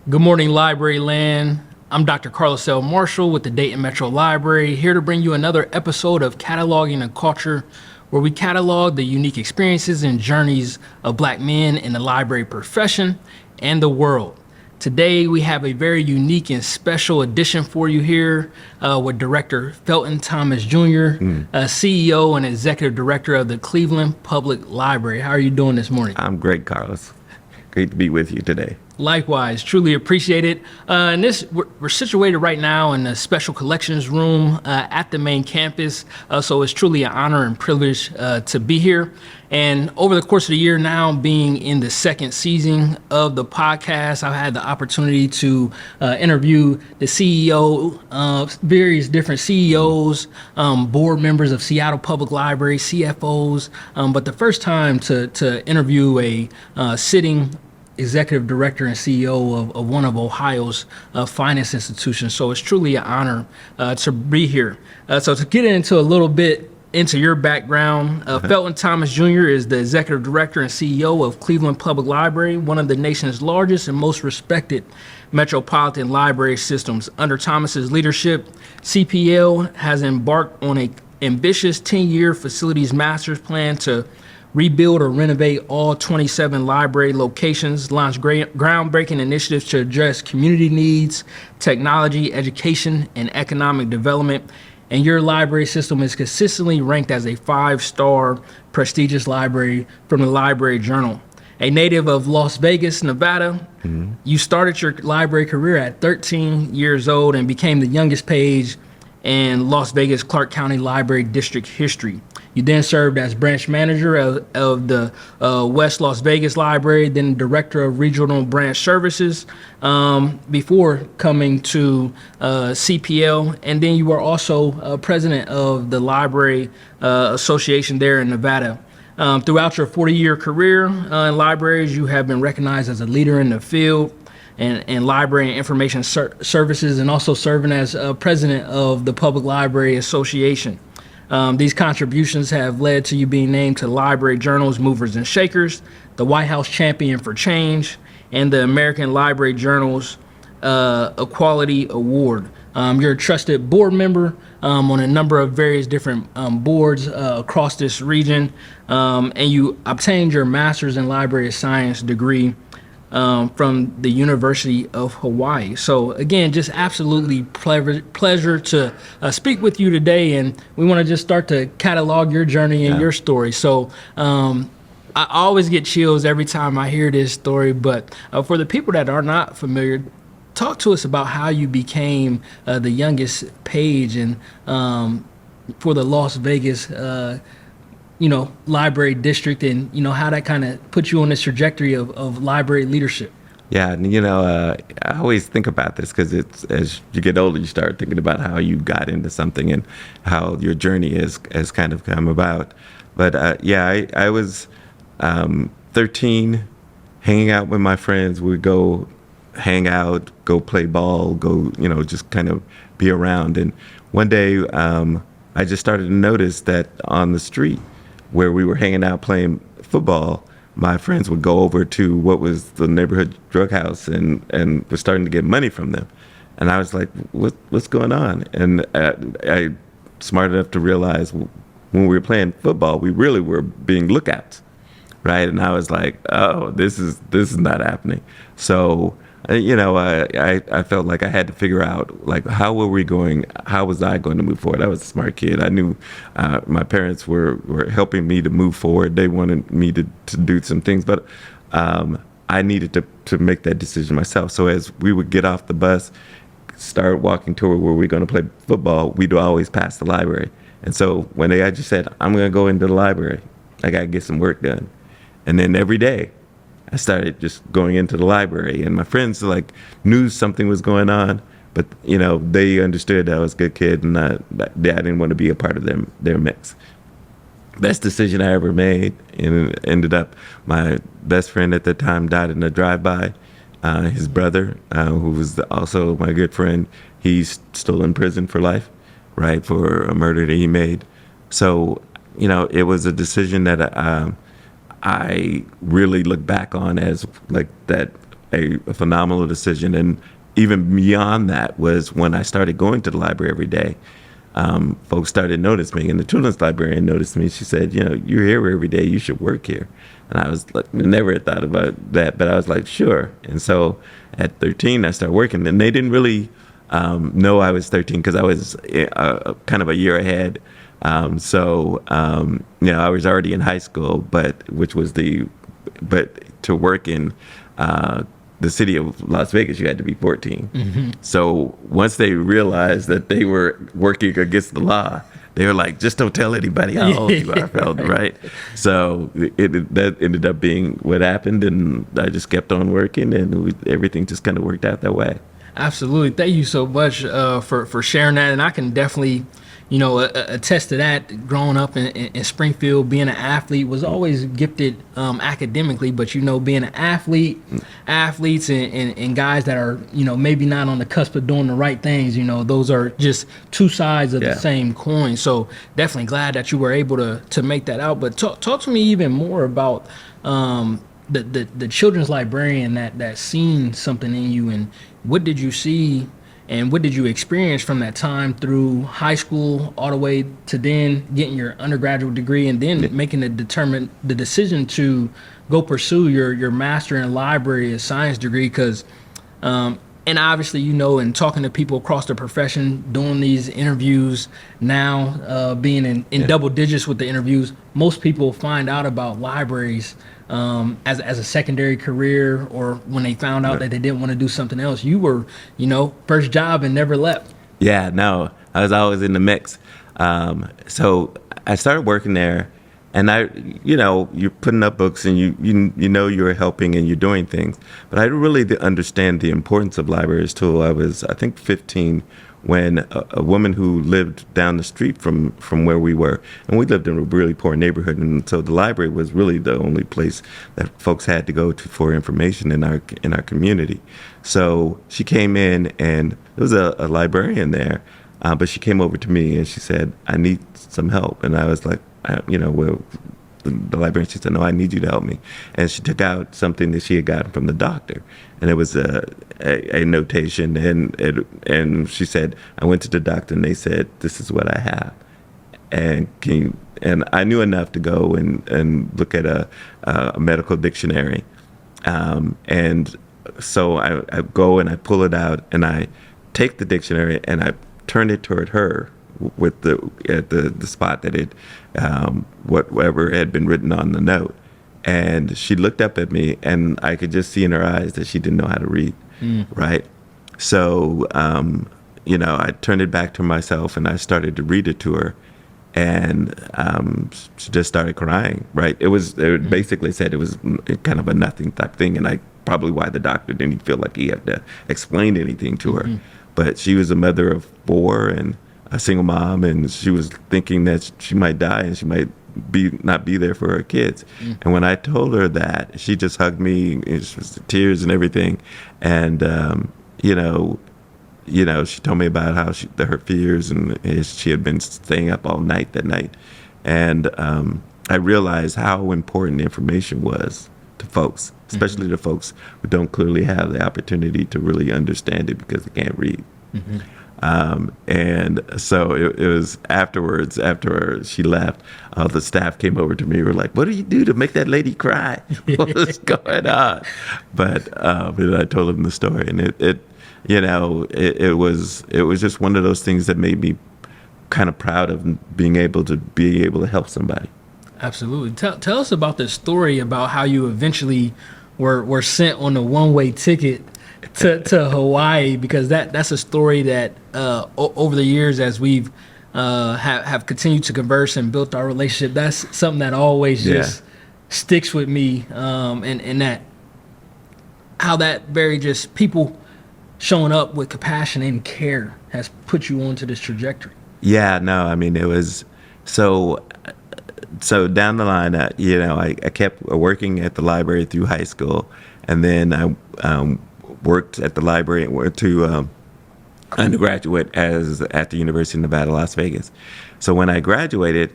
Good morning, Library Land. I'm Dr. Karlos L. Marshall with the Dayton Metro Library, here to bring you another episode of Cataloging a Culture, where we catalog the unique experiences and journeys of Black men in the library profession and the world. Today, we have a very unique and special edition for you here with Director Felton Thomas Jr., CEO and Executive Director of the Cleveland Public Library. How are you doing this morning? I'm great, Carlos. Great to be with you today. Likewise, truly appreciate it. We're situated right now in the special collections room at the main campus, so it's truly an honor and privilege to be here. And over the course of the year now, being in the second season of the podcast, I've had the opportunity to interview the CEO, various different CEOs, board members of Seattle Public Library, CFOs, but the first time to interview a sitting executive director and CEO of one of Ohio's finest institutions. So it's truly an honor to be here. So to get into a little bit into your background, Felton Thomas Jr. is the executive director and CEO of Cleveland Public Library, one of the nation's largest and most respected metropolitan library systems. Under Thomas's leadership, CPL has embarked on an ambitious 10-year facilities master plan to rebuild or renovate all 27 library locations, launch groundbreaking initiatives to address community needs, technology, education, and economic development. And your library system is consistently ranked as a 5-star prestigious library from the Library Journal. A native of Las Vegas, Nevada, you started your library career at 13 years old and became the youngest page in Las Vegas Clark County Library District history. You then served as branch manager of the West Las Vegas Library, then director of regional branch services before coming to CPL. And then you were also president of the Library Association there in Nevada. Throughout your 40-year career in libraries, you have been recognized as a leader in the field and library and information services, and also serving as president of the Public Library Association. These contributions have led to you being named to Library Journal's Movers and Shakers, the White House Champion for Change, and the American Library Journal's Equality Award. You're a trusted board member on a number of various different boards across this region, and you obtained your master's in library science degree from the University of Hawaii. So again, just absolutely pleasure to speak with you today, and we want to just start to catalog your journey and your story. So I always get chills every time I hear this story, but for the people that are not familiar, talk to us about how you became the youngest page and for the Las Vegas library district, and how that kind of put you on this trajectory of library leadership. Yeah, and I always think about this because it's, as you get older, you start thinking about how you got into something and how your journey has kind of come about. But I was 13, hanging out with my friends. We'd go hang out, go play ball, go just kind of be around. And one day I just started to notice that on the street where we were hanging out playing football, my friends would go over to what was the neighborhood drug house and was starting to get money from them. And I was like, what's going on? And I smart enough to realize when we were playing football, we really were being lookouts, right? And I was like, oh, this is not happening. So I felt like I had to figure out, like, how was I going to move forward? I was a smart kid. I knew my parents were helping me to move forward. They wanted me to do some things, but I needed to make that decision myself. So as we would get off the bus, start walking toward where we're going to play football, we'd always pass the library. And so one day I just said, I'm going to go into the library. I got to get some work done. And then every day, I started just going into the library, and my friends knew something was going on, but they understood that I was a good kid, and I didn't want to be a part of their mix. Best decision I ever made, and it ended up my best friend at the time died in a drive-by. His brother, who was also my good friend, he's still in prison for life, right, for a murder that he made. So it was a decision that I really look back on as like that a phenomenal decision. And even beyond that was when I started going to the library every day. Folks started noticing me, and the children's librarian noticed me. She said, you're here every day. You should work here. And I was like, never had thought about that, but I was like, sure. And so at 13, I started working, and they didn't really know I was 13 because I was kind of a year ahead. I was already in high school, but to work in the city of Las Vegas, you had to be 14. Mm-hmm. So once they realized that they were working against the law, they were like, just don't tell anybody how old you are, Felton, right? So that ended up being what happened, and I just kept on working, and everything just kind of worked out that way. Absolutely. Thank you so much for sharing that. And I can definitely, attest to that. Growing up in Springfield, being an athlete, was always gifted academically, but, being an athletes and guys that are, maybe not on the cusp of doing the right things, those are just two sides of the same coin. So definitely glad that you were able to make that out. But talk to me even more about the children's librarian that seen something in you, and what did you see and what did you experience from that time through high school all the way to then getting your undergraduate degree and then making the decision to go pursue your master in library science degree? Because and obviously, and talking to people across the profession, doing these interviews now, being in double digits with the interviews, most people find out about libraries as a secondary career, or when they found out that they didn't want to do something else. You were, first job and never left. Yeah, no, I was always in the mix. So I started working there, and you're putting up books, and you're helping and you're doing things. But I didn't really understand the importance of libraries till I was, I think, 15, when a woman who lived down the street from where we were, and we lived in a really poor neighborhood, and so the library was really the only place that folks had to go to for information in our community. So she came in, and there was a librarian there, but she came over to me and she said, "I need some help," and I was like, well, the librarian, she said, "No, I need you to help me." And she took out something that she had gotten from the doctor, and it was a notation, and she said, "I went to the doctor, and they said, this is what I have. And and I knew enough to go and look at a medical dictionary. And so I go and I pull it out, and I take the dictionary and I turn it toward her with at the spot that it whatever had been written on the note. And she looked up at me, and I could just see in her eyes that she didn't know how to read. Right? So I turned it back to myself, and I started to read it to her, and she just started crying. Right? It basically said it was kind of a nothing type thing, and probably why the doctor didn't feel like he had to explain anything to her. But she was a mother of 4 and a single mom, and she was thinking that she might die and she might not be there for her kids. And when I told her that, she just hugged me, it was tears and everything. And she told me about how her fears, and she had been staying up all night that night. And I realized how important information was to folks, especially to folks who don't clearly have the opportunity to really understand it because they can't read. And so it was afterwards, after she left, the staff came over to me and were like, "What do you do to make that lady cry? What is going on?" But I told them the story, and it was just one of those things that made me kind of proud of being able to help somebody. Absolutely. Tell us about the story about how you eventually were sent on a one-way ticket to Hawaii, because that's a story that over the years, as we've have continued to converse and built our relationship, that's something that always just sticks with me, and that how that very just people showing up with compassion and care has put you onto this trajectory. Yeah, no, I mean, it was so down the line, I kept working at the library through high school, and then I worked at the library and went to undergraduate at the University of Nevada, Las Vegas. So when I graduated,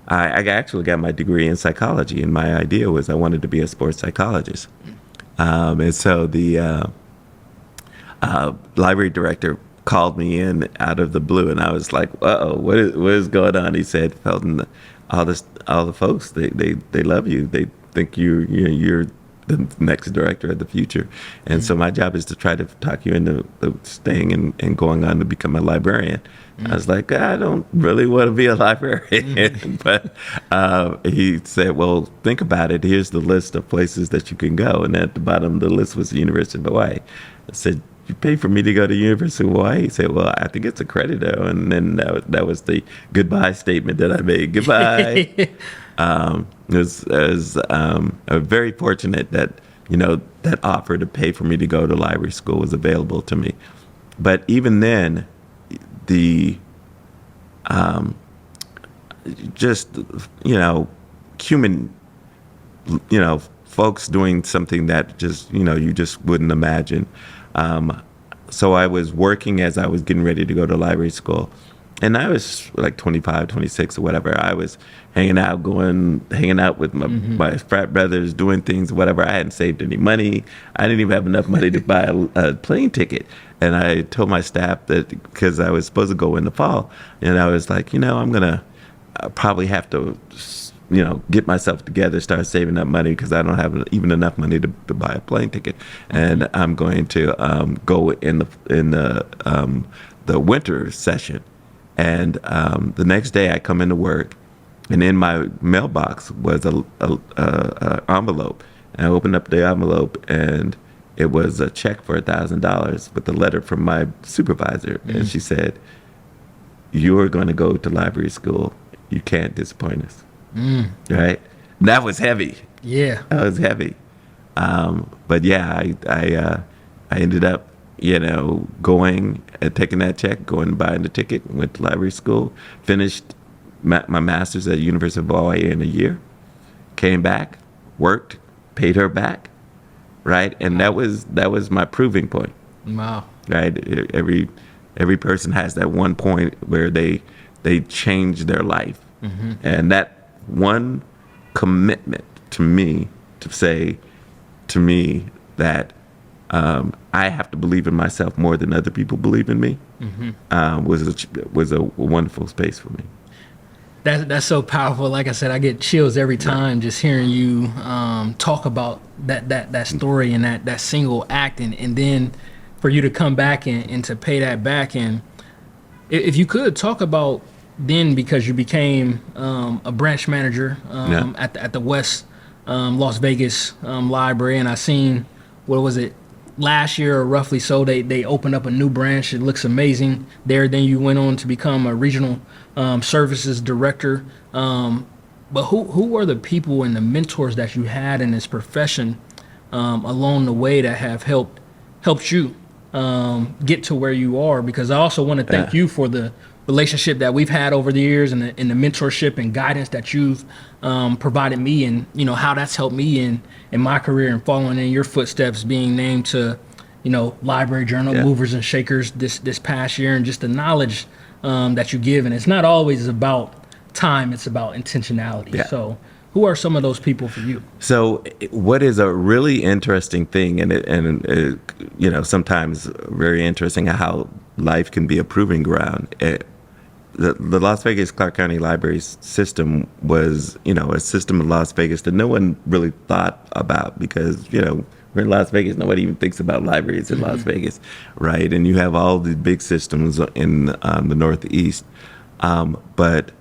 I actually got my degree in psychology, and my idea was I wanted to be a sports psychologist. And so the library director called me in out of the blue, and I was like, "Uh-oh, what is going on?" He said, "Felton, all the folks, they love you. They think you're the next director of the future, and so my job is to try to talk you into staying and going on to become a librarian." I was like, "I don't really want to be a librarian," but he said, "Well, think about it. Here's the list of places that you can go," and at the bottom of the list was the University of Hawaii. I said, "You pay for me to go to University of Hawaii?" He said, "Well, I think it's accredited." And then that was the goodbye statement that I made. Goodbye. Very fortunate that, that offer to pay for me to go to library school was available to me. But even then, the just, human, folks doing something that just, you just wouldn't imagine. So I was working as I was getting ready to go to library school. And I was like 25, 26 or whatever. I was hanging out with my frat brothers, doing things, whatever. I hadn't saved any money. I didn't even have enough money to buy a plane ticket. And I told my staff that because I was supposed to go in the fall, and I was like, I'm going to probably have to, get myself together, start saving up money because I don't have even enough money to buy a plane ticket. And I'm going to go in the winter session. And the next day I come into work, and in my mailbox was a envelope. And I opened up the envelope, and it was a check for $1,000 with a letter from my supervisor. And she said, "You're going to go to library school. You can't disappoint us." Right? And that was heavy. Yeah. That was heavy. But yeah, I ended up, going and taking that check, going and buying the ticket, went to library school, finished my master's at University of Hawaii in a year, came back, worked, paid her back, right? And that was my proving point. Wow. Right? Every person has that one point where they change their life. And that one commitment to me to say to me that I have to believe in myself more than other people believe in me was a wonderful space for me. That's so powerful. Like I said, I get chills every time just hearing you talk about that story and that single act, and then for you to come back and to pay that back. And if you could talk about then, because you became a branch manager at the West Las Vegas Library, and I seen, what was it, last year or roughly so, they opened up a new branch. It looks amazing there. Then you went on to become a regional services director. But who are the people and the mentors that you had in this profession along the way that have helped you get to where you are? Because I also want to thank you for the relationship that we've had over the years, and the mentorship and guidance that you've provided me, and how that's helped me in my career and following in your footsteps, being named to Library Journal Movers and Shakers this past year, and just the knowledge that you give. And it's not always about time, it's about intentionality. So who are some of those people for you? So what is a really interesting thing, and sometimes very interesting, how life can be a proving ground. The Las Vegas Clark County Library system was, a system in Las Vegas that no one really thought about, because, we're in Las Vegas. Nobody even thinks about libraries in Las Vegas, right? And you have all the big systems in the Northeast. But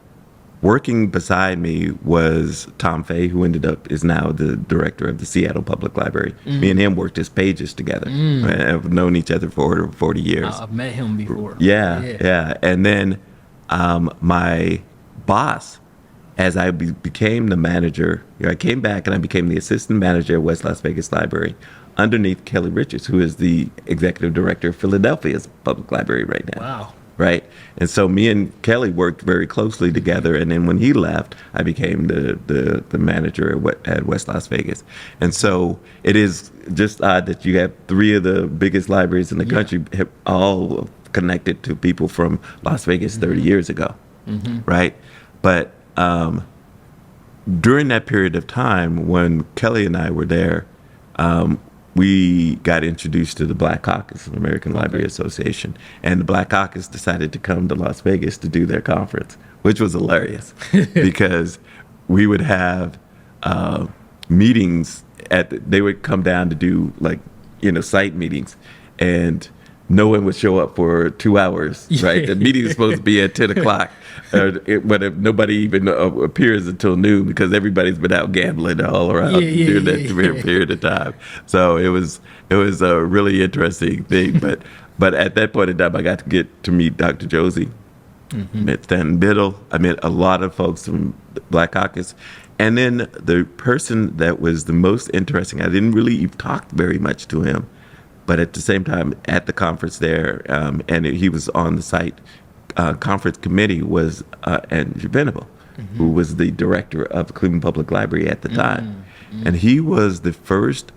working beside me was Tom Fay, who is now the director of the Seattle Public Library. Me and him worked as pages together. Right? I've known each other for 40 years. I've met him before. Yeah. And then my boss, as I became the manager, I came back and I became the assistant manager at West Las Vegas Library underneath Kelly Richards, who is the executive director of Philadelphia's public library right now. Wow. Right. And so me and Kelly worked very closely together. And then when he left, I became the manager at West Las Vegas. And so it is just odd that you have three of the biggest libraries in the country all connected to people from Las Vegas 30 years ago. Right. But during that period of time when Kelly and I were there, we got introduced to the Black Caucus of the American Library Association, and the Black Caucus decided to come to Las Vegas to do their conference, which was hilarious because we would have meetings they would come down to do site meetings, and no one would show up for 2 hours, right? The meeting is supposed to be at 10 o'clock, but if nobody even appears until noon because everybody's been out gambling all around during that period of time. So it was a really interesting thing. But at that point in time, I got to get to meet Dr. Josie, met Stanton Biddle. I met a lot of folks from the Black Caucus. And then the person that was the most interesting, I didn't really talk very much to him, but at the same time, at the conference there, and he was on the site conference committee, was Andrew Venable, who was the director of the Cleveland Public Library at the time. And he was the first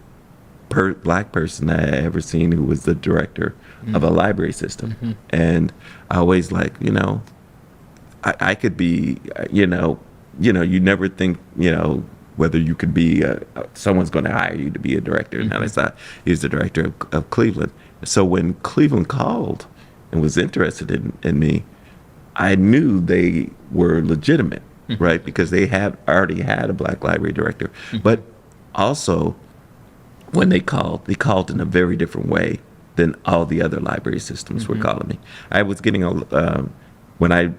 Black person I ever seen who was the director of a library system. And I always I could be, you never think, whether you could be, someone's going to hire you to be a director. And I thought he was the director of Cleveland. So when Cleveland called and was interested in me, I knew they were legitimate, right? Because they already had a Black library director. But also, when they called in a very different way than all the other library systems were calling me. I was getting when I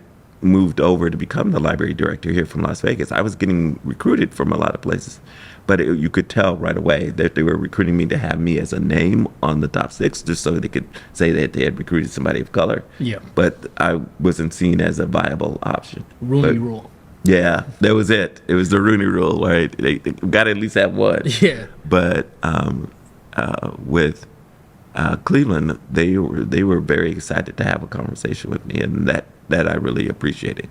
moved over to become the library director here from Las Vegas, I was getting recruited from a lot of places, but you could tell right away that they were recruiting me to have me as a name on the top 6, just so they could say that they had recruited somebody of color. Yeah. But I wasn't seen as a viable option. Rooney Rule. Yeah, that was it. It was the Rooney Rule, right? They got to at least have one. Yeah. But with Cleveland, they were very excited to have a conversation with me, and that I really appreciated.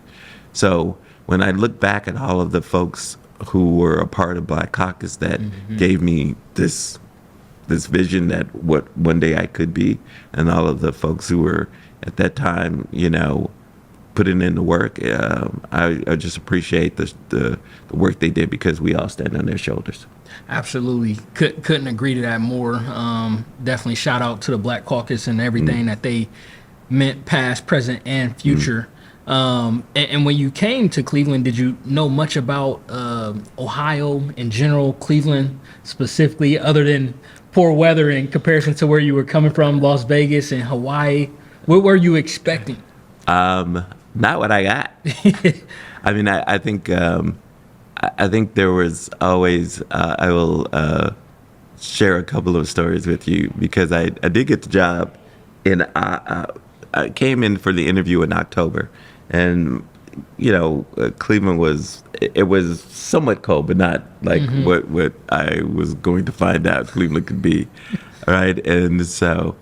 So when I look back at all of the folks who were a part of Black Caucus that gave me this vision that what one day I could be, and all of the folks who were at that time, putting in the work, I just appreciate the work they did, because we all stand on their shoulders. Absolutely. Couldn't agree to that more. Definitely shout out to the Black Caucus and everything that they meant, past, present, and future. And when you came to Cleveland, did you know much about Ohio in general, Cleveland specifically, other than poor weather in comparison to where you were coming from, Las Vegas and Hawaii? What were you expecting? Not what I got. I mean, I think there was always, I will share a couple of stories with you, because I did get the job I came in for the interview in October, and Cleveland was somewhat cold, but not like what I was going to find out Cleveland could be, right? And so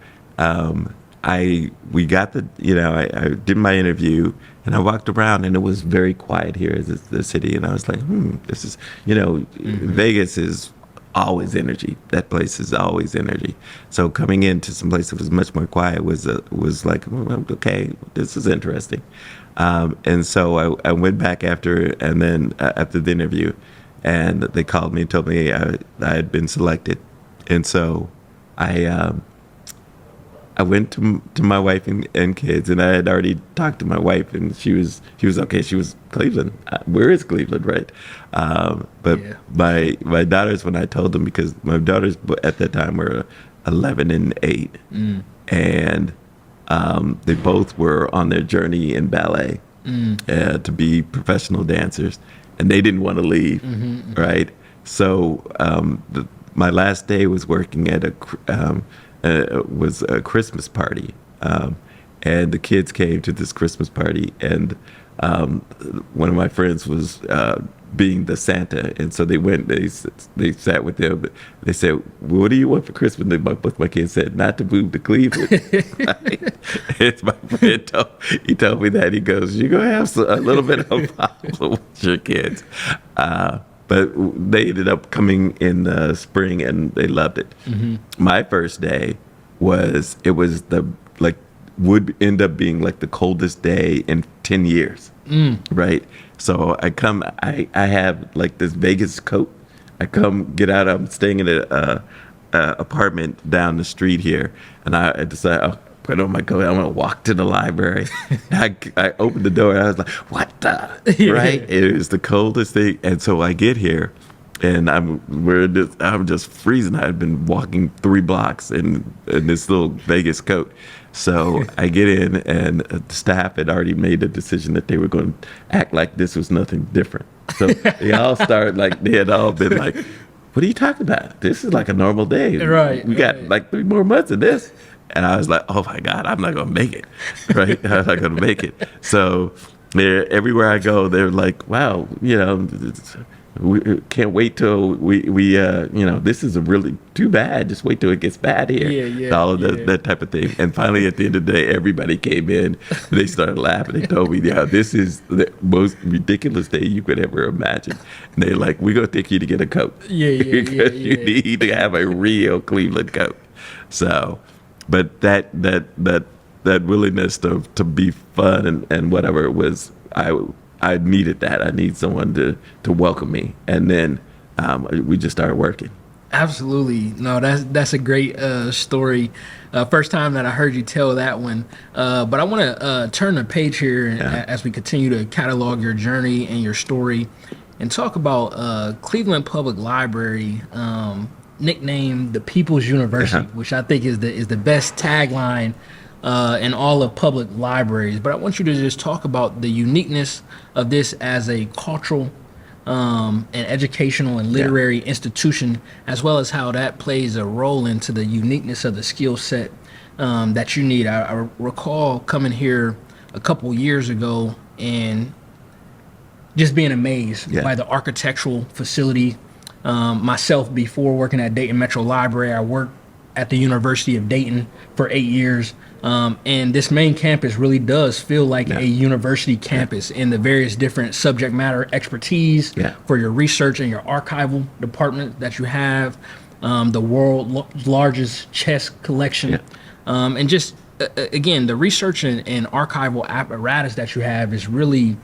we got I did my interview, and I walked around, and it was very quiet here as the city, and I was like, this is Vegas is always energy. That place is always energy. So coming into some place that was much more quiet was like, okay, this is interesting. And so I went back after the interview, and they called me and told me I had been selected. And so I went to my wife and kids, and I had already talked to my wife, and she was okay. She was Cleveland. Where is Cleveland, right? But my daughters, when I told them, because my daughters at that time were 11 and 8, and they both were on their journey in ballet to be professional dancers, and they didn't want to leave, right? So my last day was working at was a Christmas party, and the kids came to this Christmas party, and one of my friends was being the Santa, and so they went. They sat with them. They said, well, "What do you want for Christmas?" And both my kids said, "Not to move to Cleveland." It's my friend he told me that. He goes, "You're gonna have a little bit of a problem with your kids." But they ended up coming in the spring, and they loved it. My first day would end up being like the coldest day in 10 years, right? So I have like this Vegas coat. I get out, I'm staying in a apartment down the street here, and I decided, I'll put on my coat. I'm gonna walk to the library. I opened the door, and I was like, "What the?" Right? It was the coldest thing, and so I get here, and I'm just freezing. I had been walking 3 blocks in this little Vegas coat. So I get in, and the staff had already made the decision that they were going to act like this was nothing different. So they all started like, they had all been like, "What are you talking about? This is like a normal day. Right. We got like 3 more months of this." And I was like, "Oh my God, I'm not going to make it." Right? I'm not going to make it. So everywhere I go, they're like, "Wow, we can't wait till we this is a really too bad. Just wait till it gets bad here." All of that type of thing. And finally, at the end of the day, everybody came in. They started laughing. They told me, "Yeah, this is the most ridiculous day you could ever imagine." And they're like, "We're gonna take you to get a coat. Because you need to have a real Cleveland coat." So, but that willingness to be fun and whatever it was, I needed that. I need someone to welcome me, and then we just started working. Absolutely. No, that's a great story. First time that I heard you tell that one. But I want to turn the page here as we continue to catalog your journey and your story, and talk about Cleveland Public Library, nicknamed the People's University, which I think is the best tagline in all of public libraries. But I want you to just talk about the uniqueness of this as a cultural and educational and literary institution, as well as how that plays a role into the uniqueness of the skill set that you need. I recall coming here a couple years ago and just being amazed by the architectural facility. Myself, before working at Dayton Metro Library, I worked at the University of Dayton for 8 years. And this main campus really does feel like a university campus in the various different subject matter expertise for your research and your archival department that you have, the world's largest chess collection, and just, again, the research and archival apparatus that you have is really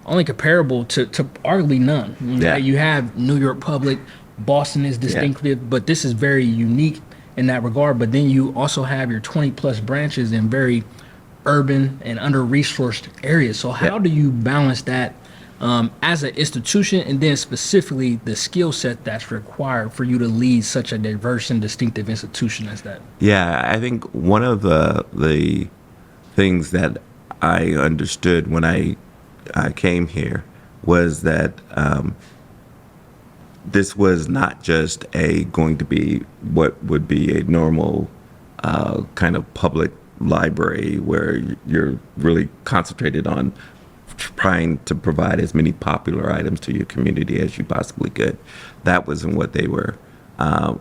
only comparable to arguably none. You have New York Public, Boston is distinctive, but this is very unique in that regard. But then you also have your 20 plus branches in very urban and under-resourced areas. So how do you balance that as an institution, and then specifically the skill set that's required for you to lead such a diverse and distinctive institution as that? Yeah, I think one of the things that I understood when I came here was that this was not just going to be what would be a normal kind of public library where you're really concentrated on trying to provide as many popular items to your community as you possibly could. That wasn't what they were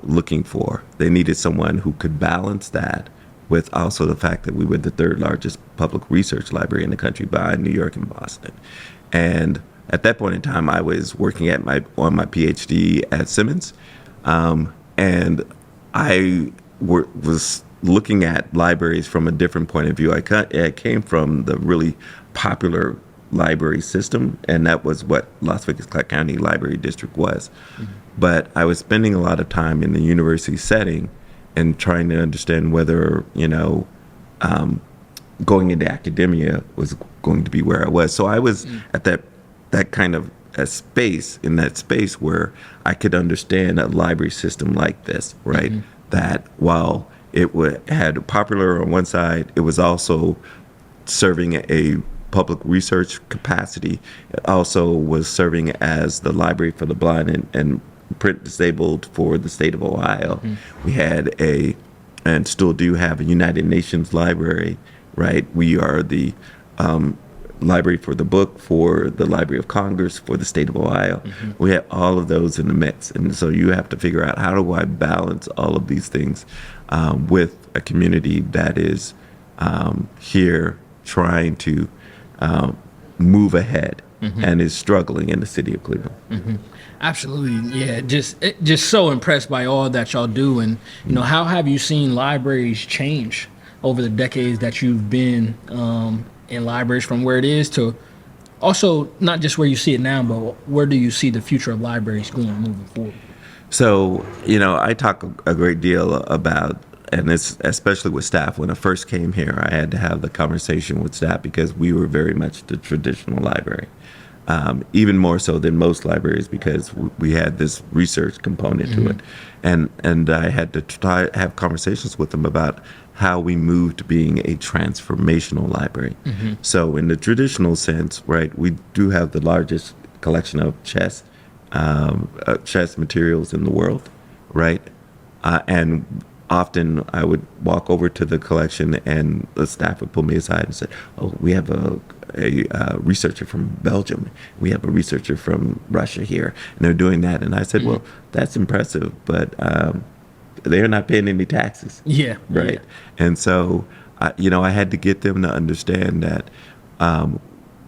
looking for. They needed someone who could balance that with also the fact that we were the 3rd largest public research library in the country behind New York and Boston. And at that point in time, I was working on my PhD at Simmons, and I was looking at libraries from a different point of view. I came from the really popular library system, and that was what Las Vegas Clark County Library District was. But I was spending a lot of time in the university setting and trying to understand whether, going into academia was going to be where I was. So I was at that kind of a space where I could understand a library system like this, right? That while it had popular on one side, it was also serving a public research capacity. It also was serving as the library for the blind and print disabled for the state of Ohio. We had and still do have, a United Nations library, right? We are the library for the book, for the Library of Congress, for the state of Ohio. We have all of those in the mix. And so you have to figure out, how do I balance all of these things with a community that is here trying to move ahead and is struggling in the city of Cleveland. Absolutely. Yeah. Just so impressed by all that y'all do. And, how have you seen libraries change over the decades that you've been in libraries, from where it is to also not just where you see it now, but where do you see the future of libraries going moving forward? So, I talk a great deal about, and it's especially with staff. When I first came here, I had to have the conversation with staff because we were very much the traditional library, even more so than most libraries because we had this research component to it, and I had to try have conversations with them about how we moved to being a transformational library. So, in the traditional sense, right, we do have the largest collection of chess materials in the world, right? And often I would walk over to the collection and the staff would pull me aside and say, "Oh, we have a researcher from Belgium. We have a researcher from Russia here, and they're doing that." And I said, "Well, that's impressive, but they're not paying any taxes." Yeah. Right. Yeah. And so, I had to get them to understand that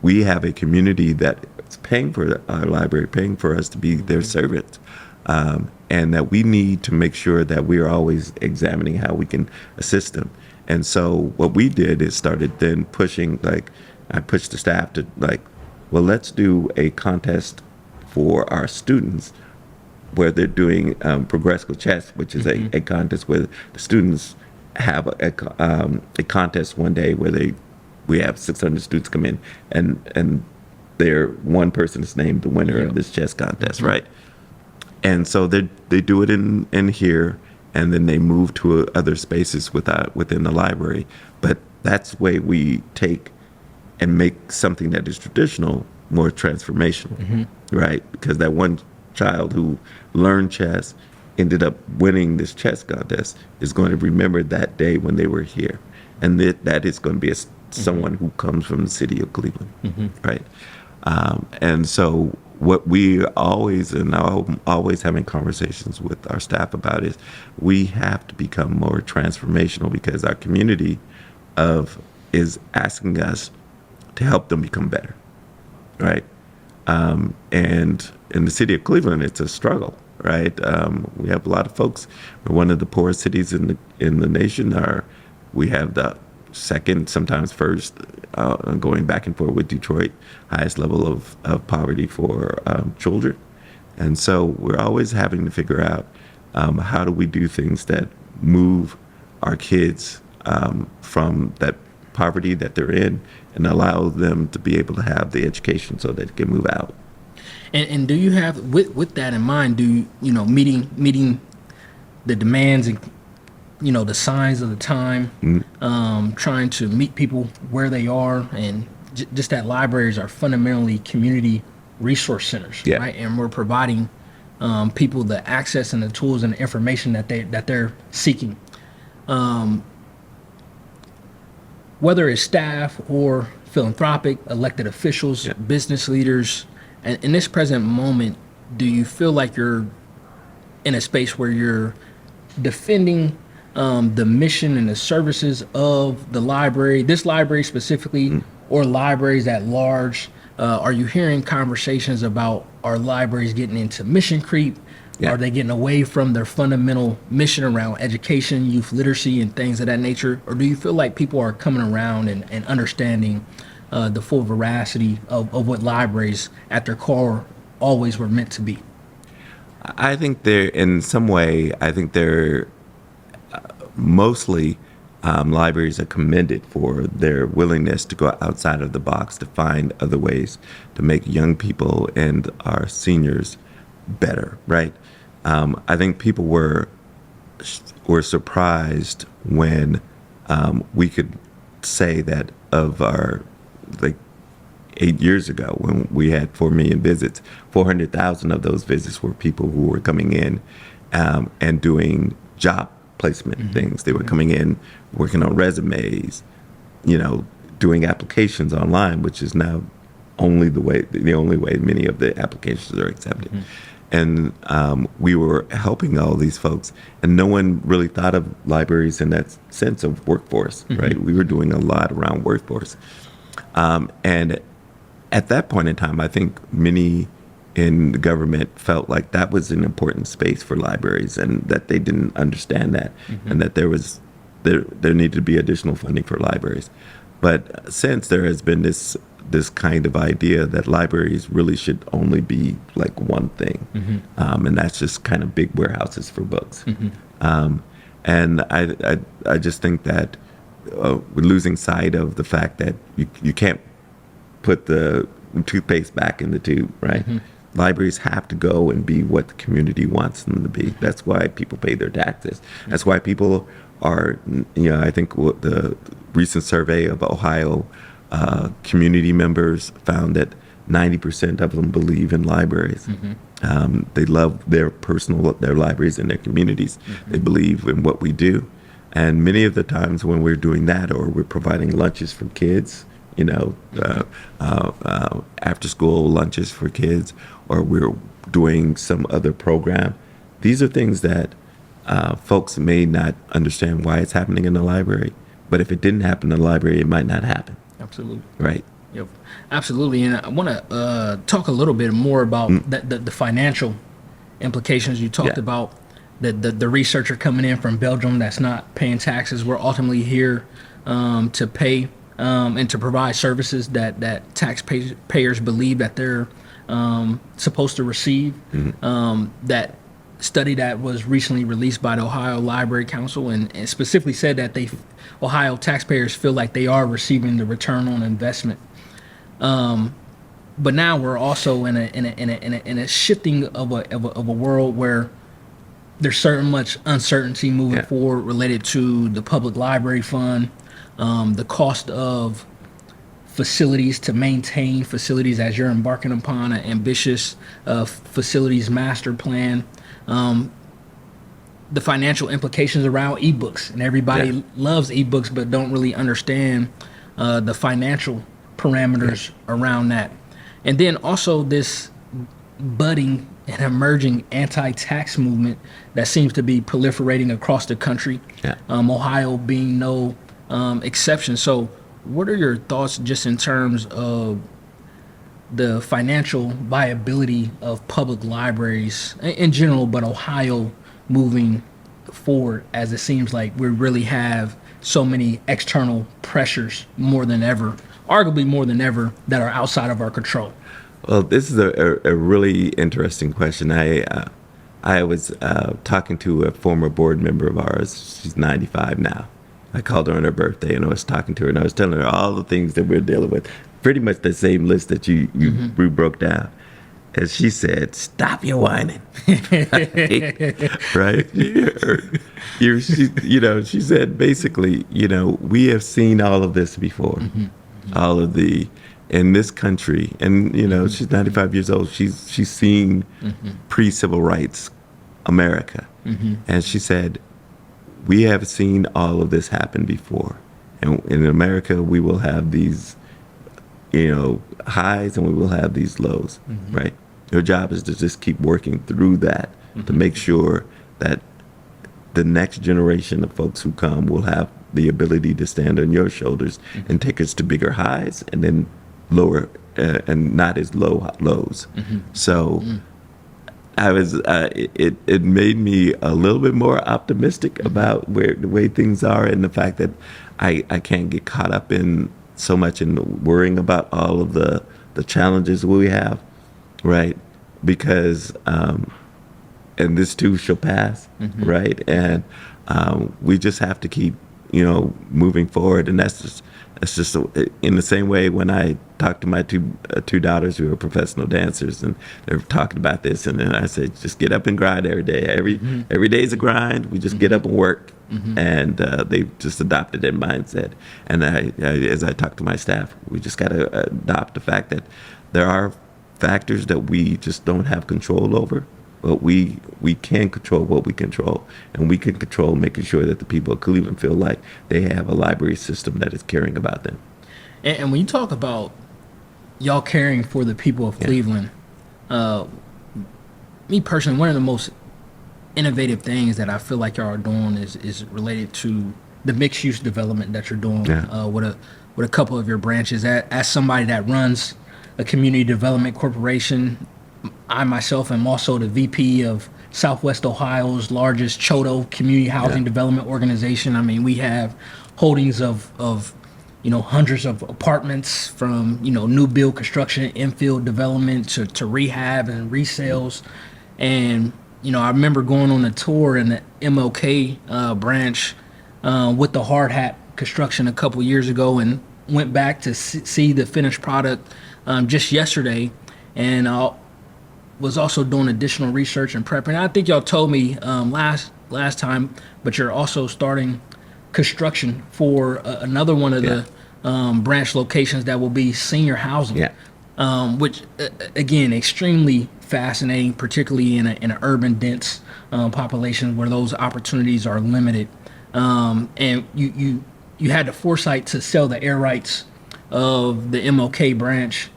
we have a community that's paying for our library, paying for us to be their servants. And that we need to make sure that we are always examining how we can assist them. And so what we did is started then pushing, I pushed the staff to well, let's do a contest for our students where they're doing progressive chess, which is a contest where the students have a contest one day where we have 600 students come in and one person is named the winner of this chess contest, right? And so they do it in here, and then they move to other spaces within the library. But that's the way we take and make something that is traditional more transformational, right? Because that one child who learned chess ended up winning this chess contest is going to remember that day when they were here. And that is going to be someone who comes from the city of Cleveland, right? And so what we always, and I'm always having conversations with our staff about is we have to become more transformational because our community is asking us to help them become better, right? And in the city of Cleveland, it's a struggle, right? We have a lot of folks. We're one of the poorest cities in the nation. We have the second, sometimes first, going back and forth with Detroit, highest level of poverty for children. And so we're always having to figure out how do we do things that move our kids from that poverty that they're in and allow them to be able to have the education so that they can move out. And do you have, with that in mind, meeting the demands and the signs of the time, trying to meet people where they are, and just that libraries are fundamentally community resource centers, right? And we're providing people the access and the tools and the information that they're seeking, whether it's staff or philanthropic, elected officials, business leaders. And in this present moment, do you feel like you're in a space where you're defending the mission and the services of the library, this library specifically, or libraries at large? Are you hearing conversations about are libraries getting into mission creep? Are they getting away from their fundamental mission around education, youth literacy, and things of that nature? Or do you feel like people are coming around and understanding the full veracity of what libraries at their core always were meant to be? I think in some way, they're mostly libraries are commended for their willingness to go outside of the box to find other ways to make young people and our seniors better, right? I think people were surprised when we could say that of our 8 years ago when we had 4 million visits, 400,000 of those visits were people who were coming in and doing job placement things. They were coming in, working on resumes, doing applications online, which is now the only way many of the applications are accepted. And we were helping all these folks, and no one really thought of libraries in that sense of workforce, right? We were doing a lot around workforce. And at that point in time, I think many in the government felt like that was an important space for libraries and that they didn't understand that and that there needed to be additional funding for libraries. But since there has been this this kind of idea that libraries really should only be like one thing, and that's just kind of big warehouses for books. And I just think that we're losing sight of the fact that you can't put the toothpaste back in the tube, right? Libraries have to go and be what the community wants them to be. That's why people pay their taxes. That's why people are, I think what the recent survey of Ohio community members found that 90% of them believe in libraries. They love their libraries and their communities. They believe in what we do. And many of the times when we're doing that, or we're providing lunches for kids, after school lunches for kids, or we're doing some other program, these are things that folks may not understand why it's happening in the library. But if it didn't happen in the library, it might not happen. Absolutely. Right. Yep, absolutely. And I want to talk a little bit more about the financial implications. You talked about the researcher coming in from Belgium that's not paying taxes. We're ultimately here to pay and to provide services that taxpayers believe that they're supposed to receive. That study that was recently released by the Ohio Library Council and specifically said that Ohio taxpayers feel like they are receiving the return on investment. But now we're also in a shifting of a world where there's certain much uncertainty moving forward related to the public library fund, the cost of facilities to maintain facilities as you're embarking upon an ambitious facilities master plan, the financial implications around ebooks, and everybody loves ebooks but don't really understand the financial parameters around that. And then also this budding and emerging anti-tax movement that seems to be proliferating across the country, Ohio being no exception. So what are your thoughts just in terms of the financial viability of public libraries in general, but Ohio moving forward, as it seems like we really have so many external pressures more than ever, arguably more than ever, that are outside of our control? Well, this is a really interesting question. I was talking to a former board member of ours. She's 95 now. I called her on her birthday, and I was talking to her, and I was telling her all the things that we're dealing with. Pretty much the same list that you broke down. And she said, "Stop your whining." Right? She said, basically, we have seen all of this before. All of in this country, and she's 95 years old. She's seen pre-civil rights America, and she said, we have seen all of this happen before, and in America we will have these highs and we will have these lows. Right? Your job is to just keep working through that to make sure that the next generation of folks who come will have the ability to stand on your shoulders and take us to bigger highs and then lower and not as low lows. So I was it made me a little bit more optimistic about the way things are, and the fact that I can't get caught up in so much in worrying about all of the challenges we have, right? Because and this too shall pass, right? And we just have to keep moving forward, and that's just in the same way when I talked to my two daughters who are professional dancers, and they're talking about this, and then I said, just get up and grind every day. Every day is a grind. We just get up and work, and they just adopted that mindset. And as I talk to my staff, we just got to adopt the fact that there are factors that we just don't have control over. But we can control what we control, and we can control making sure that the people of Cleveland feel like they have a library system that is caring about them. And when you talk about y'all caring for the people of Cleveland, me personally, one of the most innovative things that I feel like y'all are doing is related to the mixed-use development that you're doing with a couple of your branches. As somebody that runs a community development corporation, I myself am also the VP of Southwest Ohio's largest Chodo community housing development organization. I mean, we have holdings of hundreds of apartments from, new build construction, infill development to rehab and resales. And, I remember going on a tour in the MLK branch with the hard hat construction a couple years ago, and went back to see the finished product just yesterday. And was also doing additional research and prepping. I think y'all told me last time, but you're also starting construction for another one of the branch locations that will be senior housing. Which again, extremely fascinating, particularly in an urban dense population where those opportunities are limited. And you had the foresight to sell the air rights of the MLK branch.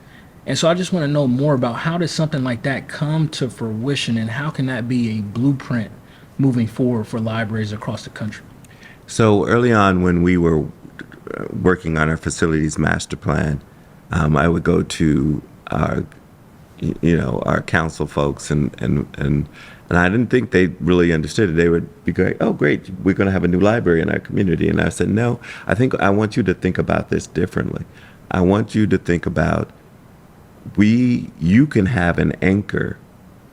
And so I just want to know more about, how does something like that come to fruition, and how can that be a blueprint moving forward for libraries across the country? So early on, when we were working on our facilities master plan, I would go to our council folks, and I didn't think they really understood it. They would be going, "Oh, great, we're going to have a new library in our community." And I said, "No, I want you to think about this differently. I want you to think about, you can have an anchor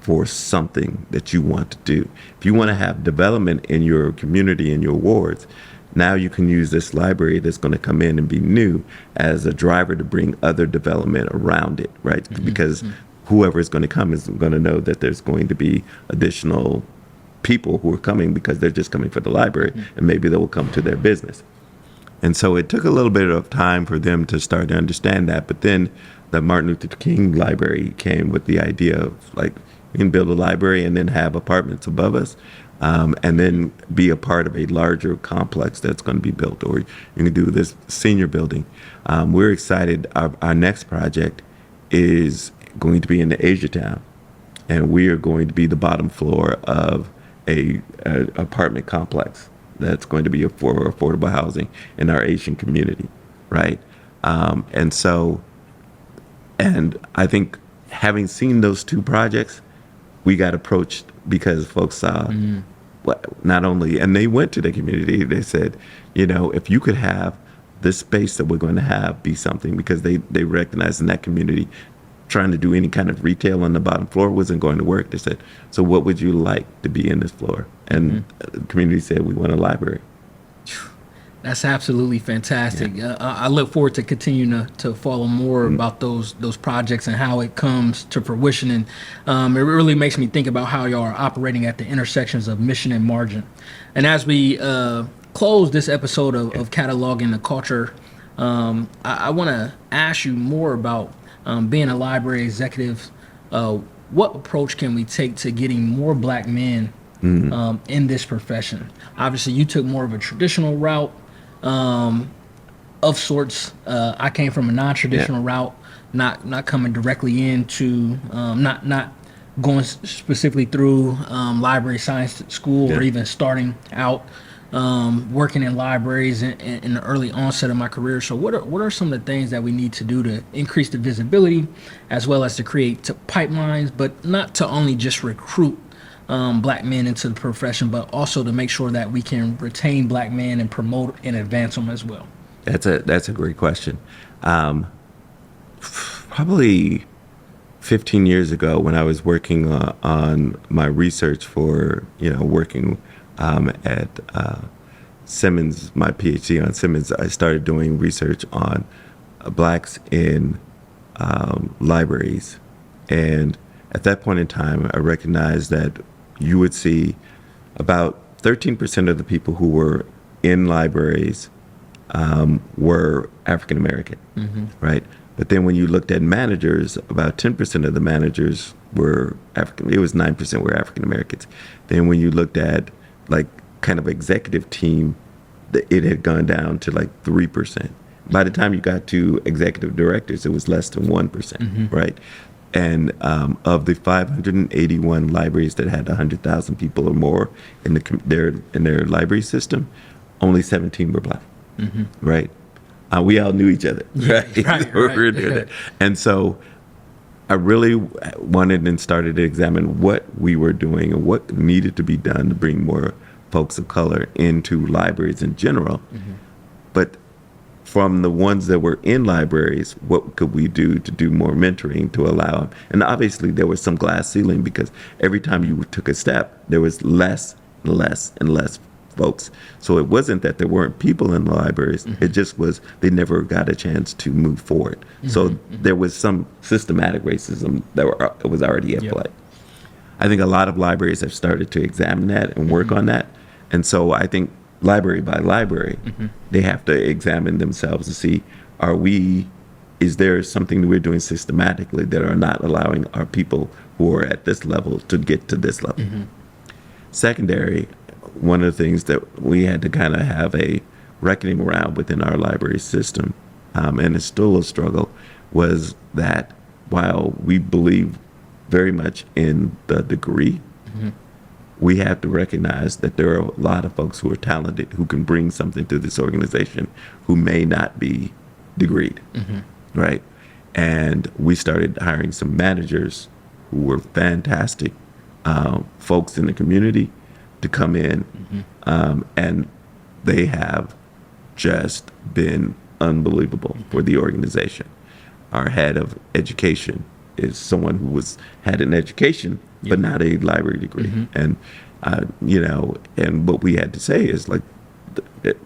for something that you want to do. If you want to have development in your community, in your wards, now you can use this library that's going to come in and be new as a driver to bring other development around it," right? Because whoever is going to come is going to know that there's going to be additional people who are coming because they're just coming for the library, and maybe they will come to their business. And so it took a little bit of time for them to start to understand that. But then the Martin Luther King Library came with the idea of, like, we can build a library and then have apartments above us, and then be a part of a larger complex that's going to be built, or you can do this senior building. We're excited. Our next project is going to be in the Asia Town, and we are going to be the bottom floor of a apartment complex that's going to be for affordable housing in our Asian community, right? And I think, having seen those two projects, we got approached because folks saw not only, and they went to the community, they said, if you could have this space that we're going to have be something, because they recognized in that community trying to do any kind of retail on the bottom floor wasn't going to work. They said, "So what would you like to be in this floor?" And the community said, "We want a library." That's absolutely fantastic. I look forward to continuing to follow more about those projects and how it comes to fruition. And it really makes me think about how y'all are operating at the intersections of mission and margin. And as we close this episode of Cataloging the Culture, I want to ask you more about being a library executive. What approach can we take to getting more Black men in this profession? Obviously, you took more of a traditional route. Of sorts. I came from a non-traditional route, not coming directly into, not going specifically through library science school, or even starting out working in libraries in the early onset of my career. So what are some of the things that we need to do to increase the visibility, as well as to create pipelines, but not to only just recruit Black men into the profession, but also to make sure that we can retain Black men and promote and advance them as well? That's a great question. Probably 15 years ago, when I was working on my research for, working at Simmons, my PhD on Simmons, I started doing research on Blacks in libraries. And at that point in time, I recognized that you would see about 13% of the people who were in libraries were African American, right? But then when you looked at managers, about 10% of the managers were African. It was 9% were African Americans. Then when you looked at like kind of executive team, it had gone down to like 3%. By the time you got to executive directors, it was less than 1%, right? And of the 581 libraries that had 100,000 people or more in their library system, only 17 were Black, right? We all knew each other, right? And so I really wanted and started to examine what we were doing and what needed to be done to bring more folks of color into libraries in general. But from the ones that were in libraries, what could we do to do more mentoring to allow them? And obviously there was some glass ceiling because every time you took a step, there was less and less and less folks. So it wasn't that there weren't people in the libraries. It just was they never got a chance to move forward. So there was some systematic racism that was already at play. I think a lot of libraries have started to examine that and work on that. And so I think library by library, they have to examine themselves to see, is there something that we're doing systematically that are not allowing our people who are at this level to get to this level? Secondary, one of the things that we had to kind of have a reckoning around within our library system, and it's still a struggle, was that while we believe very much in the degree, we have to recognize that there are a lot of folks who are talented, who can bring something to this organization, who may not be degreed, right? And we started hiring some managers who were fantastic folks in the community to come in, and they have just been unbelievable for the organization. Our head of education is someone who had an education, but not a library degree. And, and what we had to say is like,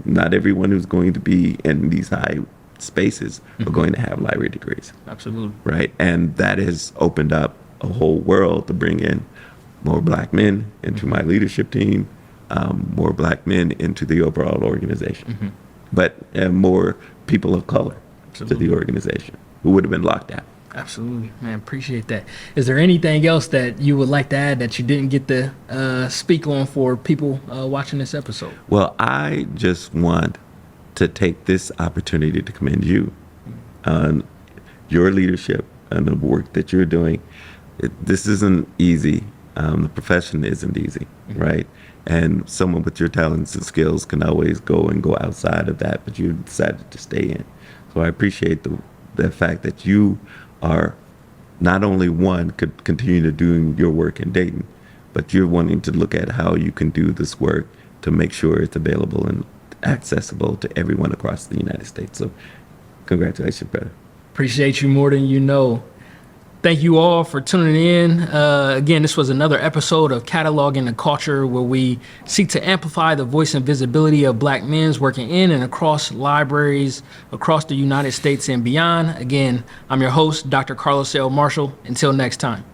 not everyone who's going to be in these high spaces are going to have library degrees. Absolutely. Right. And that has opened up a whole world to bring in more Black men into my leadership team, more Black men into the overall organization, but more people of color to the organization who would have been locked out. Absolutely, man. Appreciate that. Is there anything else that you would like to add that you didn't get to speak on for people watching this episode? Well, I just want to take this opportunity to commend you on your leadership and the work that you're doing. This isn't easy. The profession isn't easy, right? And someone with your talents and skills can always go outside of that, but you decided to stay in. So I appreciate the fact that you are not only could continue to do your work in Dayton, but you're wanting to look at how you can do this work to make sure it's available and accessible to everyone across the United States. So congratulations, brother. Appreciate you more than you know. Thank you all for tuning in. Again, this was another episode of Cataloging the Culture, where we seek to amplify the voice and visibility of Black men working in and across libraries across the United States and beyond. Again, I'm your host, Dr. Karlos L. Marshall. Until next time.